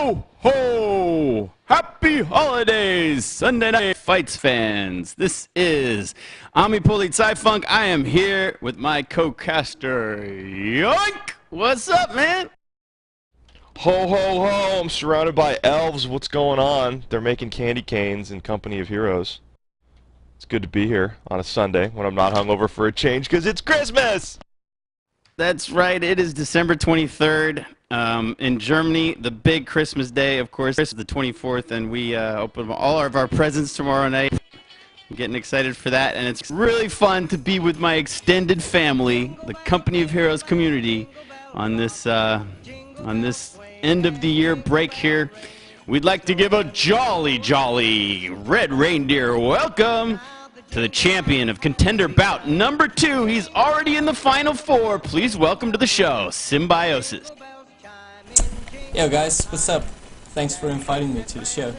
Ho, ho! Happy holidays, Sunday Night Fights fans. This is AmiPolizeiFunk. I am here with my co-caster, Yoink! What's up, man? Ho, ho, ho! I'm surrounded by elves. What's going on? They're making candy canes in company of heroes. It's good to be here on a Sunday when I'm not hungover for a change because it's Christmas! That's right, it is December 23rd. In Germany, the big Christmas day, of course, is the 24th, and we open all of our presents tomorrow night. I'm getting excited for that, and it's really fun to be with my extended family, the Company of Heroes community, on this end of the year break here. We'd like to give a jolly, jolly red reindeer welcome to the champion of contender bout number 2. He's already in the final 4. Please welcome to the show, Symbiosis. Yo guys, what's up? Thanks for inviting me to the show.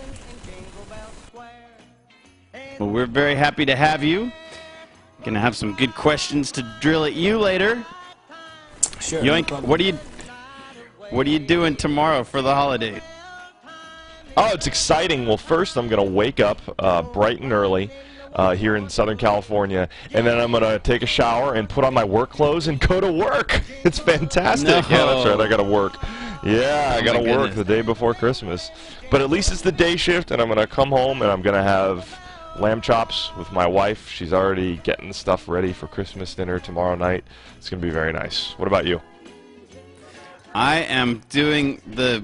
Well, we're very happy to have you. Gonna have some good questions to drill at you later. Sure. Yoink, no what are you doing tomorrow for the holiday? Oh, it's exciting. Well, first I'm going to wake up bright and early here in Southern California, and then I'm going to take a shower and put on my work clothes and go to work. It's fantastic. No. Yeah, that's right. I got to work. Yeah, I got to work goodness. the day before Christmas. But at least it's the day shift, and I'm going to come home and I'm going to have lamb chops with my wife. She's already getting the stuff ready for Christmas dinner tomorrow night. It's going to be very nice. What about you? I am doing the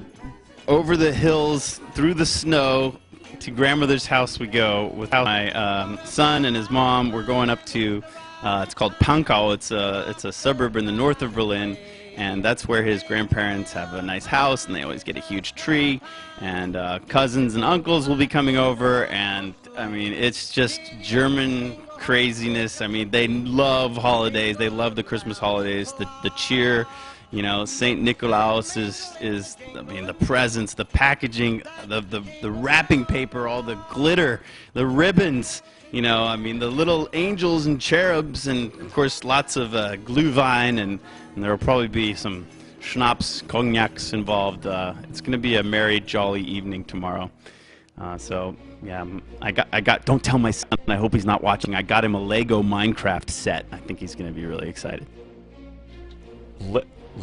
over the hills through the snow to grandmother's house we go with my son and his mom. We're going up to it's called Pankow. It's a suburb in the north of Berlin, and that's where his grandparents have a nice house, and they always get a huge tree, and cousins and uncles will be coming over, and I mean, it's just German craziness. I mean, they love holidays. They love the Christmas holidays, the cheer. You know, St. Nicolaus is I mean, the presents, the packaging, the wrapping paper, all the glitter, the ribbons, you know, I mean, the little angels and cherubs, and, of course, lots of Glühwein, and there will probably be some schnapps, cognacs involved. It's going to be a merry, jolly evening tomorrow. So, yeah, I got, don't tell my son, I hope he's not watching, I got him a Lego Minecraft set. I think he's going to be really excited.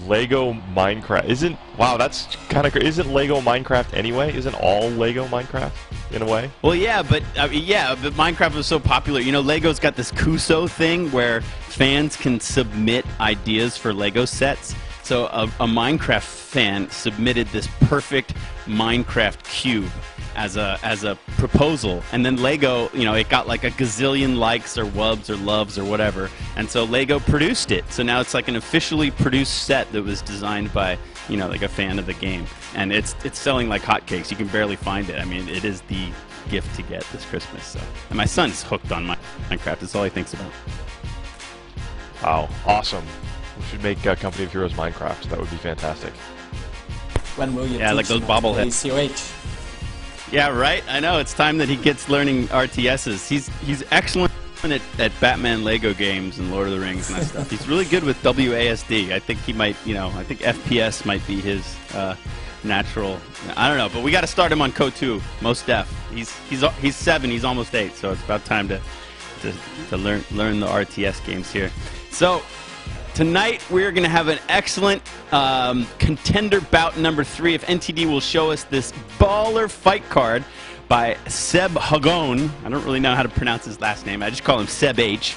Lego Minecraft wow, that's kind of crazy. Isn't Lego Minecraft anyway? Isn't all Lego Minecraft in a way? Well, yeah, but Minecraft was so popular. You know, Lego's got this Kuso thing where fans can submit ideas for Lego sets. So a Minecraft fan submitted this perfect Minecraft cube as a proposal, and then Lego, you know, it got like a gazillion likes or wubs or loves or whatever, and so Lego produced it. So now it's like an officially produced set that was designed by, you know, like a fan of the game, and it's selling like hotcakes. You can barely find it. I mean, it is the gift to get this Christmas. So, and my son's hooked on Minecraft. That's all he thinks about. Wow, awesome. We should make Company of Heroes Minecraft. That would be fantastic. When will you Yeah, teach like those him bobbleheads. COH? Yeah, right. I know. It's time that he gets learning RTSs. He's excellent at Batman Lego games and Lord of the Rings and that stuff. He's really good with WASD. I think he might, you know, I think FPS might be his natural. I don't know, but we got to start him on Code 2. Most def. He's 7. He's almost 8. So it's about time to learn the RTS games here. So tonight we're going to have an excellent contender bout number 3. If NTD will show us this baller fight card by Seb Hagon. I don't really know how to pronounce his last name. I just call him Seb H.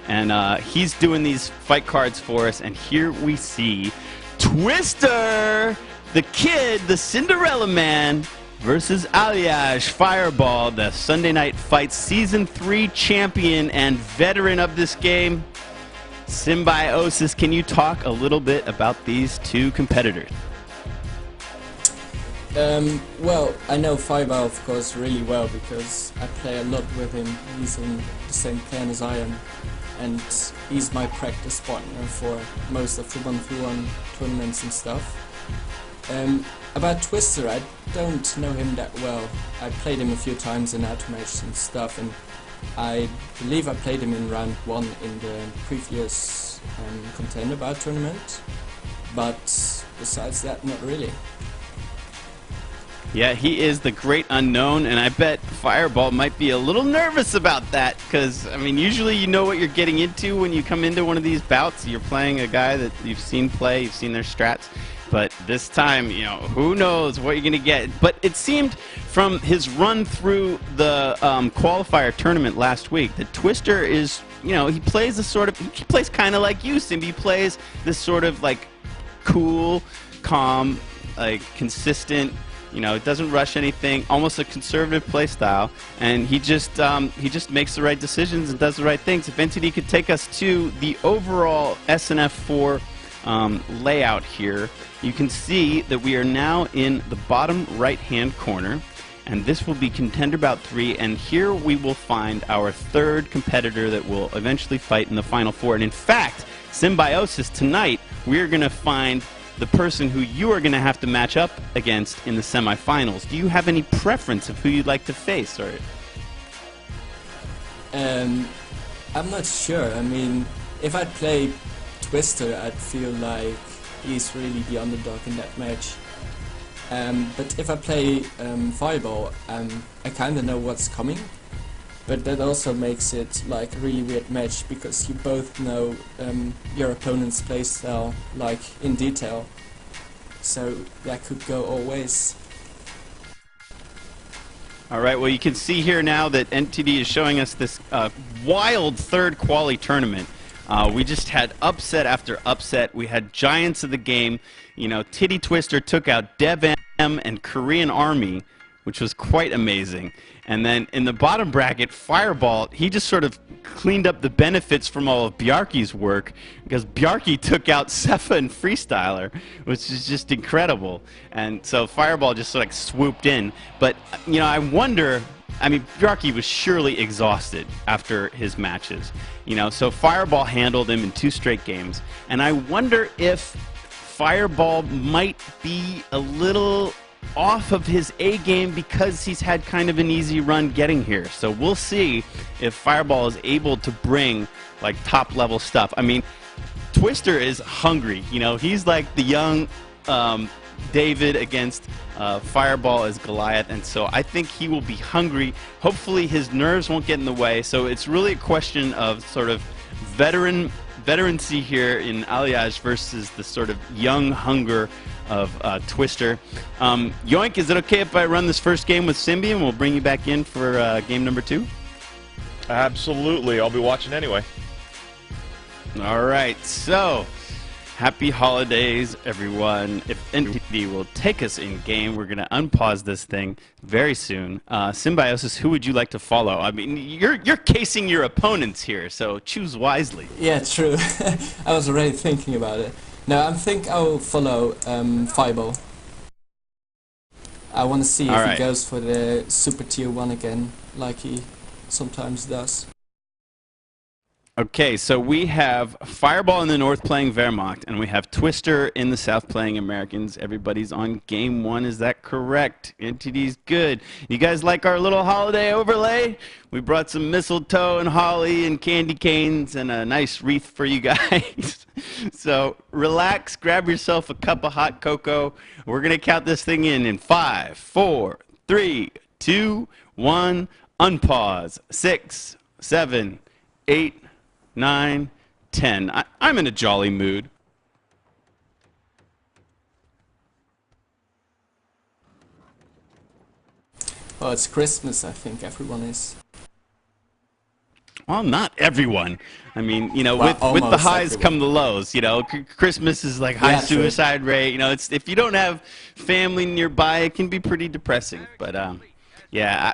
And he's doing these fight cards for us. And here we see Twister, the kid, the Cinderella man, versus Aliage Fir3ball, the Sunday Night Fights Season 3 champion and veteran of this game. Symbiosis, can you talk a little bit about these two competitors? Well, I know Fir3ball, of course, really well because I play a lot with him. He's in the same clan as I am, and he's my practice partner for most of the 1v1 tournaments and stuff. About Twister, I don't know him that well. I played him a few times in Automatch and stuff, and I believe I played him in round 1 in the previous contender bout tournament, but besides that, not really. Yeah, he is the great unknown, and I bet Fireball might be a little nervous about that, because, I mean, usually you know what you're getting into when you come into one of these bouts. You're playing a guy that you've seen play, you've seen their strats, but this time, you know, who knows what you're going to get. But it seemed from his run through the qualifier tournament last week that Twister is, you know, he plays he plays kind of like you, Simbi. He plays this sort of, like, cool, calm, like, consistent, you know, it doesn't rush anything, almost a conservative play style, and he just makes the right decisions and does the right things. If NTD could take us to the overall SNF4 layout here, you can see that we are now in the bottom right-hand corner, and this will be Contender Bout 3, and here we will find our third competitor that will eventually fight in the Final Four. And in fact, Symbiosis, tonight, we are going to find the person who you are going to have to match up against in the semifinals. Do you have any preference of who you'd like to face? Or I'm not sure. I mean, if I'd play Twister, I'd feel like he's really the underdog in that match. But if I play Fir3ball, I kind of know what's coming. But that also makes it like a really weird match, because you both know your opponent's playstyle like in detail. So that could go all ways. all right, well, you can see here now that NTD is showing us this wild third quali tournament. We just had upset after upset. We had giants of the game. You know, TitiTwister took out Dev M and Korean Army, which was quite amazing. And then in the bottom bracket, Fir3ball, he just sort of cleaned up the benefits from all of Bjarki's work, because Bjarki took out Sefa and Freestyler, which is just incredible. And so Fir3ball just sort of like swooped in. But, you know, I wonder, I mean, Bjarki was surely exhausted after his matches. You know, so Fir3ball handled him in 2 straight games. And I wonder if Fir3ball might be a little off of his A game because he's had kind of an easy run getting here. So we'll see if Fir3ball is able to bring like top level stuff. I mean, Twister is hungry. You know, he's like the young David against Fir3ball as Goliath, and so I think he will be hungry. Hopefully his nerves won't get in the way. So it's really a question of sort of veterancy here in Alliage versus the sort of young hunger of Twister. Yoink, is it okay if I run this first game with Symbi and we'll bring you back in for game number 2? Absolutely. I'll be watching anyway. All right, so happy holidays, everyone. If NTD will take us in game, we're going to unpause this thing very soon. Symbiosis, who would you like to follow? I mean, you're casing your opponents here, so choose wisely. Yeah, true. I was already thinking about it. No, I think I'll follow Fir3ball. I want to see if he goes for the Super Tier 1 again, like he sometimes does. Okay, so we have Fir3ball in the north playing Wehrmacht, and we have Twister in the south playing Americans. Everybody's on game 1, is that correct? NTD's good. You guys like our little holiday overlay? We brought some mistletoe and holly and candy canes and a nice wreath for you guys. So relax, grab yourself a cup of hot cocoa. We're going to count this thing in 5, 4, 3, 2, 1, unpause. 6, 7, 8, 9, 10. I'm in a jolly mood. Well, it's Christmas, I think everyone is. Well, not everyone. I mean, you know, well, with the highs everyone. come the lows. You know, Christmas is like high suicide rate. You know, it's if you don't have family nearby, it can be pretty depressing. But yeah,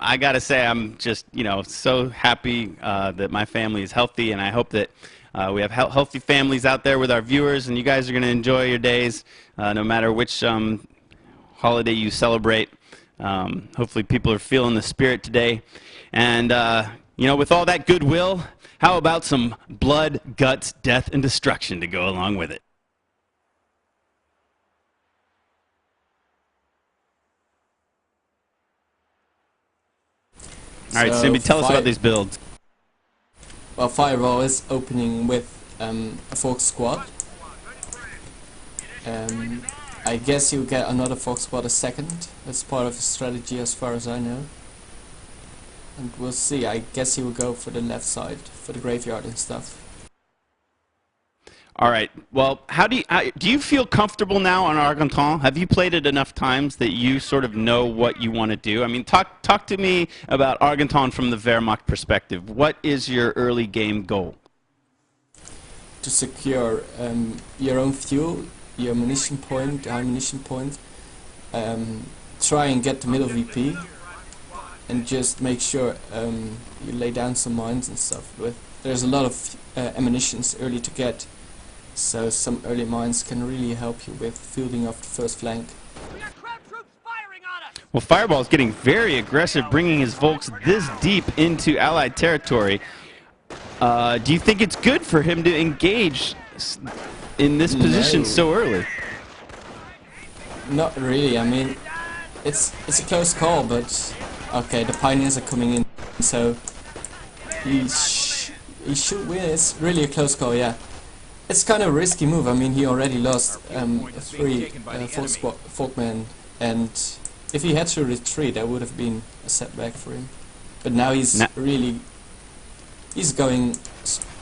I gotta say, I'm just, you know, so happy that my family is healthy, and I hope that we have healthy families out there with our viewers, and you guys are gonna enjoy your days, no matter which holiday you celebrate. Hopefully, people are feeling the spirit today, and you know, with all that goodwill, how about some blood, guts, death, and destruction to go along with it? All right, Simbi, tell us about these builds. Well, Fir3ball is opening with a Folk squad. I guess you get another Foxbot a second. That's part of his strategy as far as I know. And we'll see. I guess he will go for the left side, for the graveyard and stuff. All right. Well, do you feel comfortable now on Argenton? Have you played it enough times that you sort of know what you want to do? I mean, talk to me about Argenton from the Wehrmacht perspective. What is your early game goal? To secure your own fuel, your munition point, high munition point. Try and get the middle VP, and just make sure you lay down some mines and stuff. There's a lot of ammunitions early to get. So some early mines can really help you with fielding off the first flank. Well, Fir3ball is getting very aggressive, bringing his Volks this deep into Allied territory. Do you think it's good for him to engage in this position so early? Not really. I mean, it's a close call, but okay, the Pioneers are coming in, so he should win. It's really a close call, yeah. It's kind of a risky move. I mean, he already lost 3 Folkmen, and if he had to retreat, that would have been a setback for him. But now he's he's going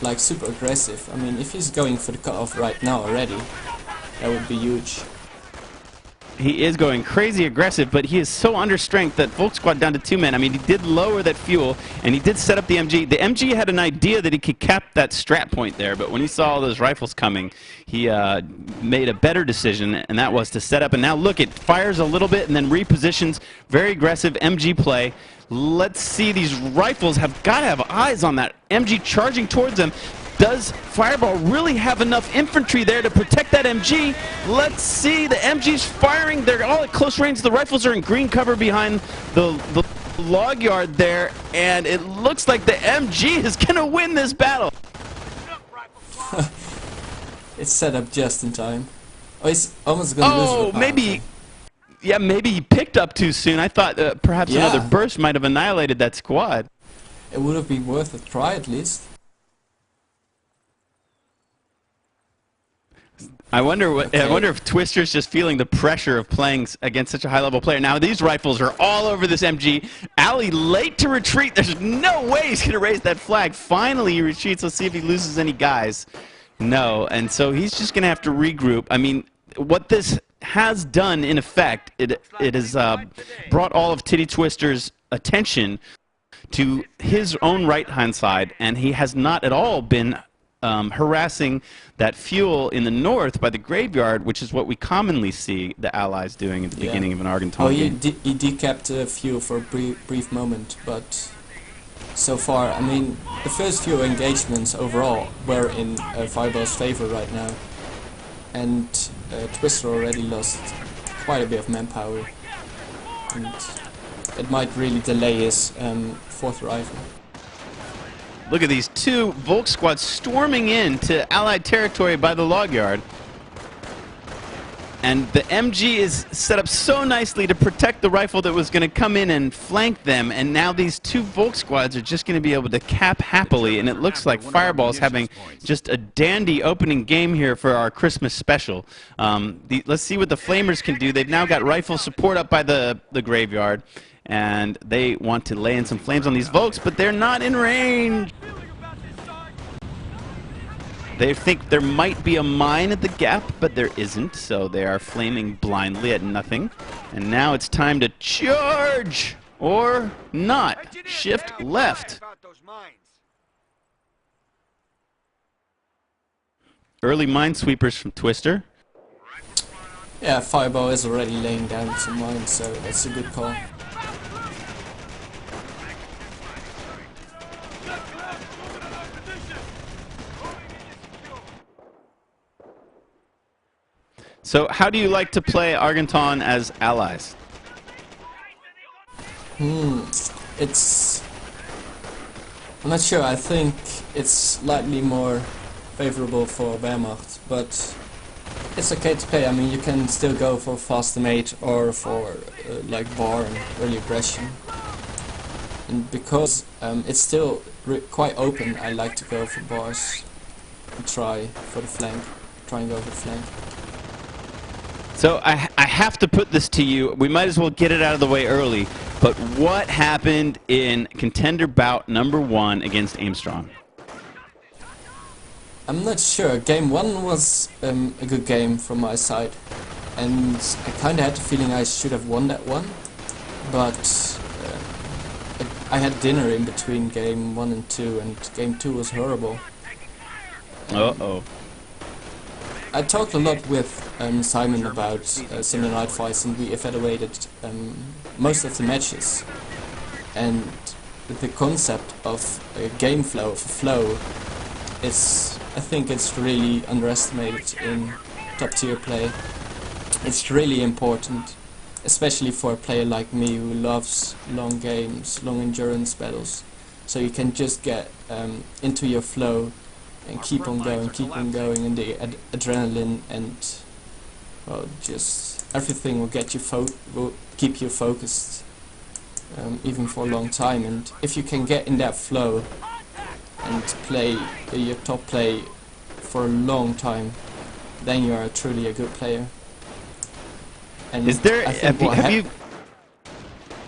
like super aggressive. I mean, if he's going for the cutoff right now already, that would be huge. He is going crazy aggressive, but he is so under strength that Volk Squad down to 2 men. I mean, he did lower that fuel, and he did set up the MG. The MG had an idea that he could cap that strat point there, but when he saw all those rifles coming, he made a better decision, and that was to set up. And now look, it fires a little bit and then repositions. Very aggressive MG play. Let's see, these rifles have got to have eyes on that MG charging towards them. Does Fir3ball really have enough infantry there to protect that MG? Let's see, the MG's firing. They're all at close range. The rifles are in green cover behind the log yard there, and it looks like the MG is going to win this battle. It's set up just in time. Oh, he's almost going to lose the power. Maybe. Yeah, maybe he picked up too soon. I thought perhaps another burst might have annihilated that squad. It would have been worth a try at least. I wonder if Twister's just feeling the pressure of playing against such a high-level player. Now these rifles are all over this MG. Ali late to retreat. There's no way he's going to raise that flag. Finally he retreats. Let's see if he loses any guys. No, and so he's just going to have to regroup. I mean, what this has done in effect, it has brought all of TitiTwister's attention to his own right-hand side, and he has not at all been harassing that fuel in the north by the graveyard, which is what we commonly see the Allies doing at the beginning of an Argenton game. He decapped a few for a brief moment, but so far, I mean, the first few engagements overall were in Fir3ball's favor right now, and Twister already lost quite a bit of manpower, and it might really delay his fourth rifle. Look at these two Volk squads storming into Allied territory by the log yard. And the MG is set up so nicely to protect the rifle that was going to come in and flank them. And now these two Volk squads are just going to be able to cap happily. And it looks like Fir3ball is having just a dandy opening game here for our Christmas special. Let's see what the Flamers can do. They've now got rifle support up by the graveyard. And they want to lay in some flames on these Volks, but they're not in range. They think there might be a mine at the gap, but there isn't, so they are flaming blindly at nothing. And now it's time to charge, or not. Shift left. Early minesweepers from Twister. Yeah, Fir3ball is already laying down some mines, so that's a good call. So how do you like to play Argenton as allies? It's... I'm not sure. I think it's slightly more favorable for Wehrmacht, but it's okay to play. I mean, you can still go for faster mate or for like bar and early aggression. And because it's still quite open, I like to go for bars. and try for the flank. Try and go for the flank. So I have to put this to you. We might as well get it out of the way early. But what happened in contender bout number 1 against Aimstrong? I'm not sure. Game 1 was a good game from my side, and I kind of had the feeling I should have won that one, but I had dinner in between game 1 and 2, and game 2 was horrible. Uh-oh. I talked a lot with Simon about Sunday Night Fights, and we evaluated most of the matches, and the concept of a game flow, of a flow, is, I think it's really underestimated in top tier play. It's really important, especially for a player like me who loves long games, long endurance battles. So you can just get into your flow and keep on going, and the adrenaline and, well, just everything will get you will keep you focused, even for a long time. And if you can get in that flow and play your top play for a long time, then you are truly a good player. And is there,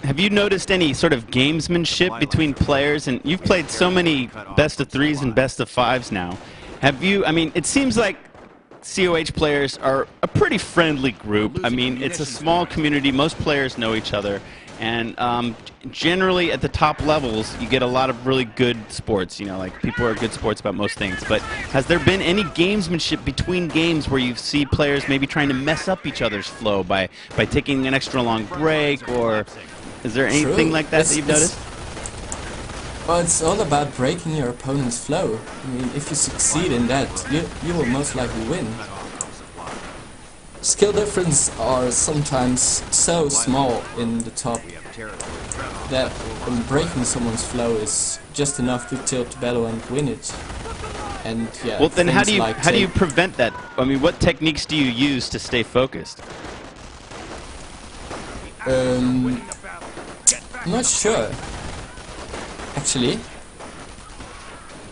have you noticed any sort of gamesmanship between players? And you've played so many best of 3s and best of 5s now. Have you, I mean, it seems like COH players are a pretty friendly group. I mean, it's a small community, most players know each other, and generally at the top levels you get a lot of really good sports, you know, like people are good sports about most things. But has there been any gamesmanship between games where you see players maybe trying to mess up each other's flow by taking an extra long break, or is there anything like that you've noticed? Well, it's all about breaking your opponent's flow. I mean, if you succeed in that, you will most likely win. Skill differences are sometimes so small in the top that breaking someone's flow is just enough to tilt the battle and win it. And yeah. Well, then how do you prevent that? I mean, what techniques do you use to stay focused? I'm not sure. Actually,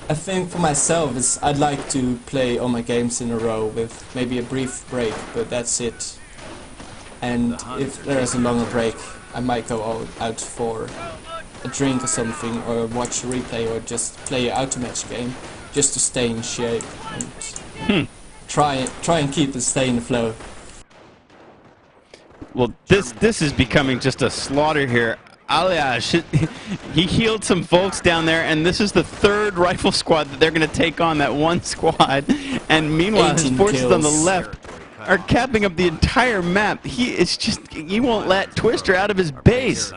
I think for myself, I'd like to play all my games in a row with maybe a brief break, but that's it. And if there is a longer break, I might go out for a drink or something, or watch a replay, or just play an auto-match game, just to stay in shape and try and stay in the flow. Well, this is becoming just a slaughter here. Aliaj, he healed some folks down there, and this is the 3rd rifle squad that they're going to take on, that one squad. And meanwhile, his forces on the left are capping up the entire map. He won't let Twister out of his base.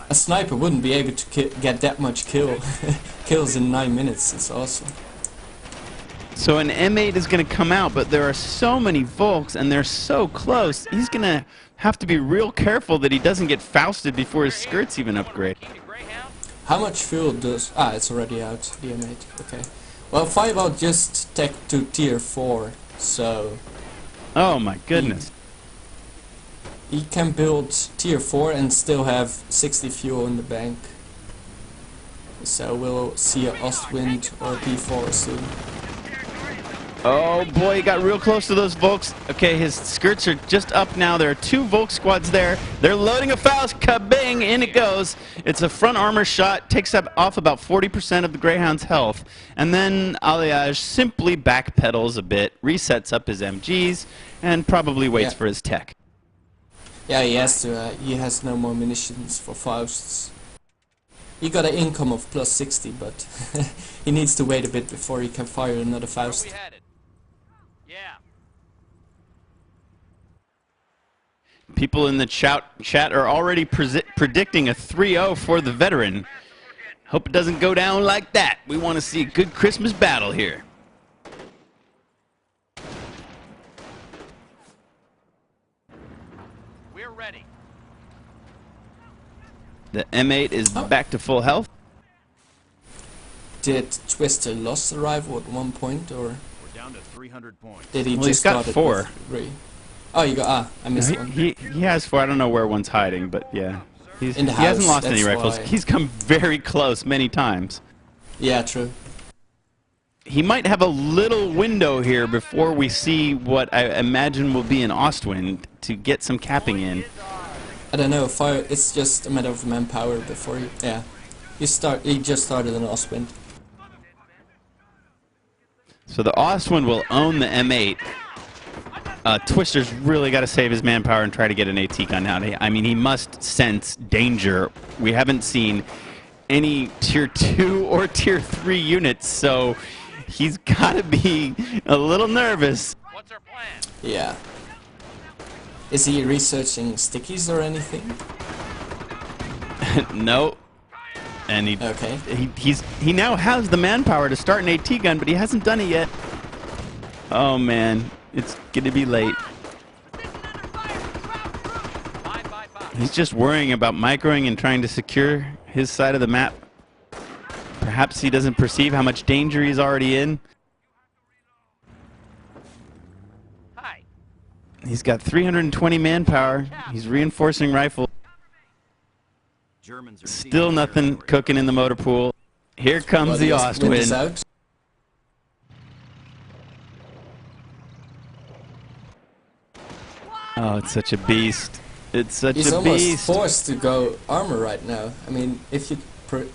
A sniper wouldn't be able to get that much kills in 9 minutes. It's awesome. So an M8 is going to come out, but there are so many Volks, and they're so close. He's going to have to be real careful that he doesn't get Fausted before his skirts even upgrade. How much fuel does... it's already out, the M8. Okay. Well, Fir3ball just tech to tier 4, so... Oh my goodness. He can build tier 4 and still have 60 fuel in the bank. So we'll see a Ostwind or a P4 soon. Oh boy, he got real close to those Volks. Okay, his skirts are just up now. There are 2 Volk squads there. They're loading a Faust. Kabang! In it goes. It's a front armor shot. Takes off about 40% of the Greyhound's health. And then Aliaj simply backpedals a bit, resets up his MGs, and probably waits for his tech. Yeah, he has to. He has no more munitions for Fausts. He got an income of plus 60, but he needs to wait a bit before he can fire another Faust. People in the chat are already predicting a 3-0 for the veteran. Hope it doesn't go down like that. We want to see a good Christmas battle here. We're ready. The M8 is back to full health. Did Twister lost the rival at one point, or We're down to 300 points. did he Well, just he's got start it 4. with 3? Oh, you got I missed one. He has 4. I don't know where one's hiding, but yeah. He In the hasn't house, lost any that's rifles. why. He's come very close many times. Yeah, true. he might have a little window here before we see what I imagine will be an Ostwind to get some capping in. I don't know, Fire, it's just a matter of manpower before you, yeah. He just started an Ostwind. So the Ostwind will own the M8. Twister's really got to save his manpower and try to get an AT gun out. I mean, he must sense danger. We haven't seen any tier 2 or tier 3 units, so he's got to be a little nervous. What's our plan? Yeah. Is he researching stickies or anything? No. And Okay. he now has the manpower to start an AT gun, but he hasn't done it yet. Oh man, it's gonna be late. He's just worrying about microing and trying to secure his side of the map. Perhaps he doesn't perceive how much danger he's already in. Hi. He's got 320 manpower. He's reinforcing rifle. Germans are Still nothing cooking in the motor pool. Here comes the Ostwind is Ostwind. out. Oh, it's such a beast. It's such He's a almost beast. forced to go armor right now. I mean, if you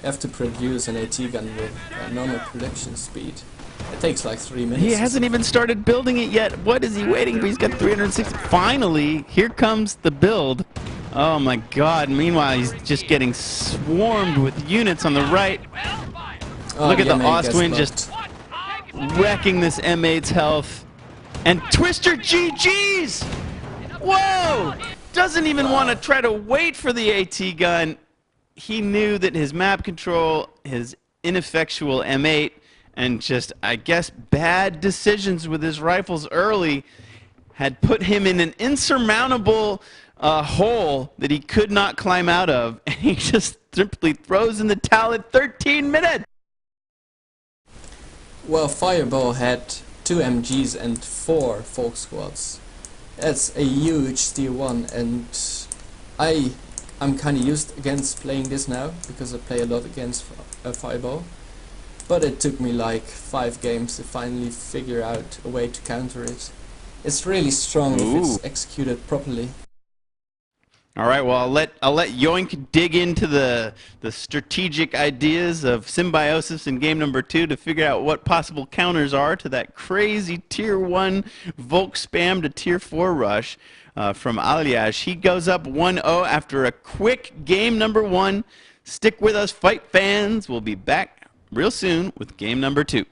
have to produce an AT gun with normal production speed, it takes like 3 minutes. He hasn't even started building it yet. What is he waiting for? He's got 360. Finally, here comes the build. Oh my god. Meanwhile, he's just getting swarmed with units on the right. Oh, Look at the M8 gets Ostwind blocked. just wrecking this M8's health. And Twister GG's! Whoa! Doesn't even want to try to wait for the AT gun. He knew that his map control, his ineffectual M8, and just, I guess, bad decisions with his rifles early had put him in an insurmountable hole that he could not climb out of. And he just simply throws in the towel at 13 minutes. Well, Fir3ball had 2 MGs and 4 folk squads. That's a huge tier 1, and I'm kind of used against playing this now because I play a lot against Fir3ball. But it took me like 5 games to finally figure out a way to counter it. It's really strong if it's executed properly. All right, well, I'll let Yoink dig into the strategic ideas of Symbiosis in game number 2 to figure out what possible counters are to that crazy tier 1 Volk spam to tier 4 rush from Aliaj. He goes up 1-0 after a quick game number 1. Stick with us, fight fans. We'll be back real soon with game number 2.